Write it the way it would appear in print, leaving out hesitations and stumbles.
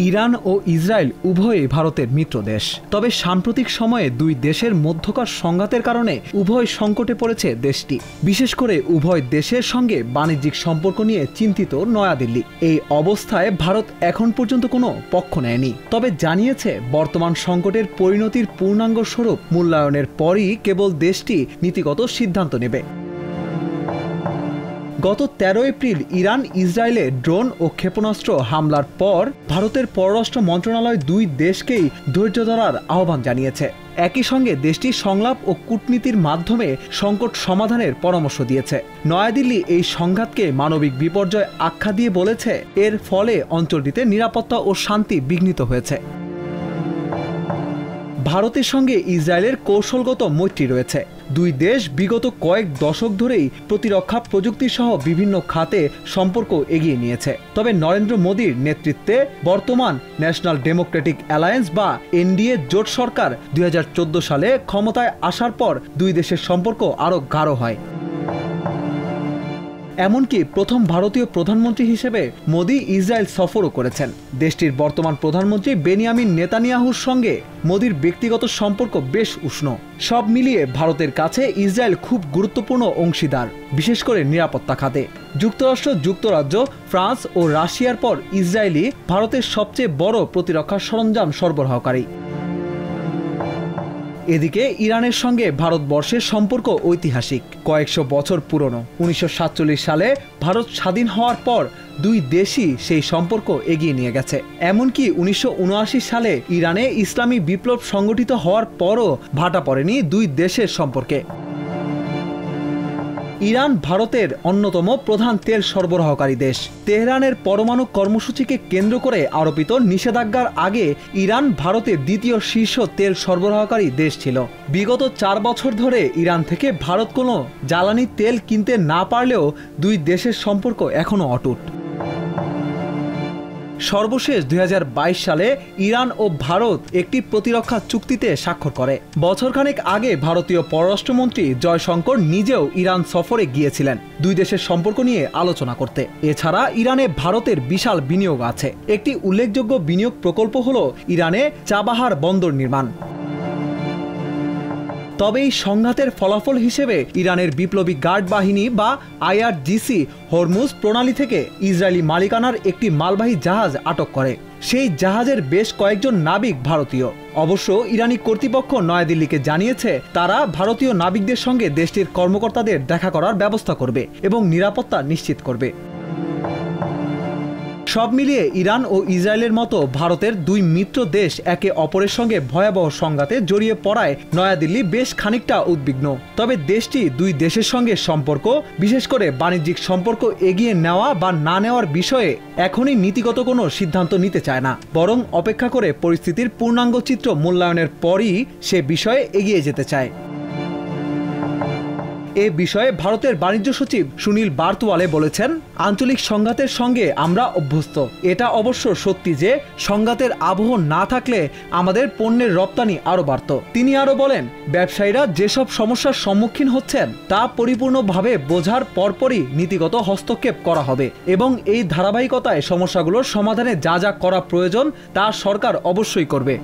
Iran ও Israel উভয়ই ভারতের মিত্র দেশ। তবে সাম্প্রতিক সময়ে দুই দেশের মধ্যকার সংঘাতের কারণে উভয় সংকটে পড়েছে দেশটি। বিশেষ করে উভয় দেশের সঙ্গে বাণিজ্যিক সম্পর্ক নিয়ে চিন্তিত নয়াদিল্লি। এই অবস্থায় ভারত এখন পর্যন্ত কোনো পক্ষ নেয়নি, তবে জানিয়েছে বর্তমান সংকটের পরিণতির পূর্ণাঙ্গ স্বরূপ মূল্যায়নের পরই কেবল দেশটি নীতিগত সিদ্ধান্ত নেবে। গত 13 এপ্রিল ইরান ইসরায়েলে ড্রোন ও ক্ষেপণাস্ত্র হামলার পর ভারতের পররাষ্ট্র মন্ত্রণালয় দুই দেশকেই ধৈর্য ধরার আহ্বান জানিয়েছে। একই সঙ্গে দেশটি সংলাপ ও কূটনীতির মাধ্যমে সংকট সমাধানের পরামর্শ দিয়েছে। নয়াদিল্লি এই সংঘাতকে মানবিক বিপর্যয় আখ্যা দিয়ে বলেছে, এর ফলে অঞ্চলটিতে নিরাপত্তা ও শান্তি বিঘ্নিত হয়েছে। ভারতের সঙ্গে ইসরায়েলের কৌশলগত মৈত্রী রয়েছে। দুই দেশ বিগত কয়েক দশক ধরেই প্রতিরক্ষা প্রযুক্তি সহ বিভিন্ন খাতে সম্পর্ক এগিয়ে নিয়েছে। তবে নরেন্দ্র মোদীর নেতৃত্বে বর্তমান ন্যাশনাল ডেমোক্রেটিক অ্যালায়েন্স বা এনডিএ জোট সরকার 2014 সালে ক্ষমতায় আসার পর দুই দেশের সম্পর্ক আরও গাঢ় হয়। এমনকি প্রথম ভারতীয় প্রধানমন্ত্রী হিসেবে মোদি ইসরায়েল সফরও করেছেন। দেশটির বর্তমান প্রধানমন্ত্রী বেনিয়ামিন নেতানিয়াহুর সঙ্গে মোদির ব্যক্তিগত সম্পর্ক বেশ উষ্ণ। সব মিলিয়ে ভারতের কাছে ইসরায়েল খুব গুরুত্বপূর্ণ অংশীদার, বিশেষ করে নিরাপত্তা খাতে। যুক্তরাষ্ট্র, যুক্তরাজ্য, ফ্রান্স ও রাশিয়ার পর ইসরায়েলই ভারতের সবচেয়ে বড় প্রতিরক্ষা সরঞ্জাম সরবরাহকারী। এদিকে ইরানের সঙ্গে ভারতবর্ষের সম্পর্ক ঐতিহাসিক, কয়েকশো বছর পুরনো। 1947 সালে ভারত স্বাধীন হওয়ার পর দুই দেশই সেই সম্পর্ক এগিয়ে নিয়ে গেছে। এমনকি 1979 সালে ইরানে ইসলামী বিপ্লব সংগঠিত হওয়ার পরও ভাটা পড়েনি দুই দেশের সম্পর্কে। ইরান ভারতের অন্যতম প্রধান তেল সরবরাহকারী দেশ। তেহরানের পরমাণু কর্মসূচিকে কেন্দ্র করে আরোপিত নিষেধাজ্ঞার আগে ইরান ভারতের দ্বিতীয় শীর্ষ তেল সরবরাহকারী দেশ ছিল। বিগত 4 বছর ধরে ইরান থেকে ভারত কোনো জ্বালানি তেল কিনতে না পারলেও দুই দেশের সম্পর্ক এখনও অটুট। সর্বশেষ 2022 সালে ইরান ও ভারত একটি প্রতিরক্ষা চুক্তিতে স্বাক্ষর করে। বছরখানেক আগে ভারতীয় পররাষ্ট্রমন্ত্রী জয়শঙ্কর নিজেও ইরান সফরে গিয়েছিলেন দুই দেশের সম্পর্ক নিয়ে আলোচনা করতে। এছাড়া ইরানে ভারতের বিশাল বিনিয়োগ আছে। একটি উল্লেখযোগ্য বিনিয়োগ প্রকল্প হল ইরানে চাবাহার বন্দর নির্মাণ। তবে এই সংঘাতের ফলাফল হিসেবে ইরানের বিপ্লবী গার্ড বাহিনী বা আইআরজিসি হরমুজ প্রণালী থেকে ইসরায়েলি মালিকানার একটি মালবাহী জাহাজ আটক করে। সেই জাহাজের বেশ কয়েকজন নাবিক ভারতীয়। অবশ্য ইরানি কর্তৃপক্ষ নয়াদিল্লিকে জানিয়েছে, তারা ভারতীয় নাবিকদের সঙ্গে দেশটির কর্মকর্তাদের দেখা করার ব্যবস্থা করবে এবং নিরাপত্তা নিশ্চিত করবে। সব মিলিয়ে ইরান ও ইসরায়েলের মতো ভারতের দুই মিত্র দেশ একে অপরের সঙ্গে ভয়াবহ সংঘাতে জড়িয়ে পড়ায় নয়াদিল্লি বেশ খানিকটা উদ্বিগ্ন। তবে দেশটি দুই দেশের সঙ্গে সম্পর্ক, বিশেষ করে বাণিজ্যিক সম্পর্ক এগিয়ে নেওয়া বা না নেওয়ার বিষয়ে এখনই নীতিগত কোনো সিদ্ধান্ত নিতে চায় না, বরং অপেক্ষা করে পরিস্থিতির পূর্ণাঙ্গ চিত্র মূল্যায়নের পরই সে বিষয়ে এগিয়ে যেতে চায়। এ বিষয়ে ভারতের বাণিজ্য সচিব সুনীল বার্তওয়ালে বলেছেন, আঞ্চলিক সংঘাতের সঙ্গে আমরা অভ্যস্ত। এটা অবশ্য সত্যি যে সংঘাতের আবহ না থাকলে আমাদের পণ্যের রপ্তানি আরও বাড়ত। তিনি আরও বলেন, ব্যবসায়ীরা যেসব সমস্যার সম্মুখীন হচ্ছেন তা পরিপূর্ণভাবে বোঝার পরপরই নীতিগত হস্তক্ষেপ করা হবে এবং এই ধারাবাহিকতায় সমস্যাগুলোর সমাধানে যা যা করা প্রয়োজন তা সরকার অবশ্যই করবে।